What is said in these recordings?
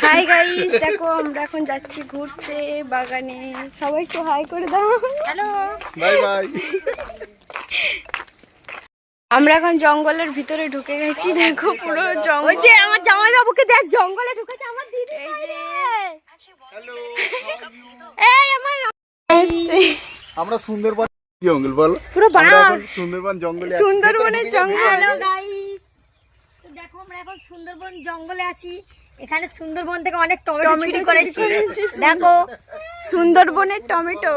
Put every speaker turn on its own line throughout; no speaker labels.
Hi guys, দেখো আমরা এখন যাচ্ছি ঘুরতে বাগানে। সবাই একটু হাই করে দাও। Hello,
bye bye.
আমরা এখন জঙ্গলের ভিতরে ঢুকে গেছি। দেখো পুরো জঙ্গল। ওই যে আমার জামাই বাবুকে দেখ, জঙ্গলে ঢুকেছে আমার দিদি। এই যে
হ্যালো,
এই আমার
আমরা সুন্দরবন জঙ্গল বল
পুরো
আমরা এখন সুন্দরবন জঙ্গলে আছি।
সুন্দরবনের জঙ্গল।
হ্যালো গাইস, তো দেখো আমরা এখন সুন্দরবন জঙ্গলে আছি। এখানে সুন্দরবন থেকে অনেক টমেটো চুরি করেছি। দেখো
সুন্দরবনের টমেটো।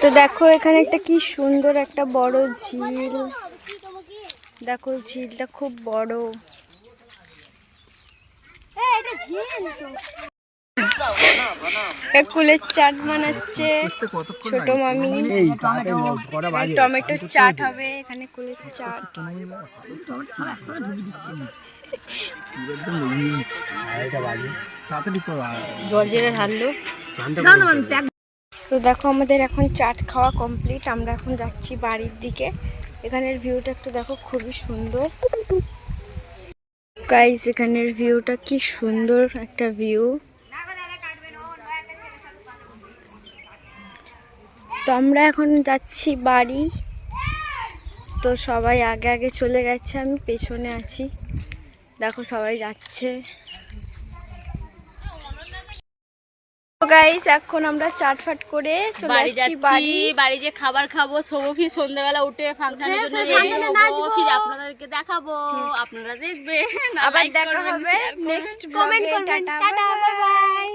তো দেখো এখানে একটা কি সুন্দর একটা বড় ঝিল। দেখো ঝিলটা খুব বড়। কুলের চাট বানাচ্ছে ছোট মামি। টমেটোর চাট হবে এখানে, কুলের চাট।
জল দিয়ে ঢাললো।
তো দেখো আমাদের এখন চাট খাওয়া কমপ্লিট। আমরা এখন যাচ্ছি বাড়ির দিকে। এখানের ভিউটা একটু দেখো, খুবই সুন্দর গাইস। এখানের ভিউটা কি সুন্দর একটা ভিউ। তো আমরা এখন যাচ্ছি বাড়ি। তো সবাই আগে আগে চলে গেছে, আমি পেছনে আছি। দেখো সবাই যাচ্ছে। গাইস এখন আমরা চাটফাট করে চলে যাচ্ছি বাড়ি।
বাড়ি যে খাবার খাবো, সৌফি সন্ধ্যাবেলা উঠে ফাংশনের জন্য রেডি হবো, ফির আপনাদেরকে দেখাবো, আপনারা দেখবেন।
আবার দেখা হবে নেক্সট ব্লগে। Tata, bye bye.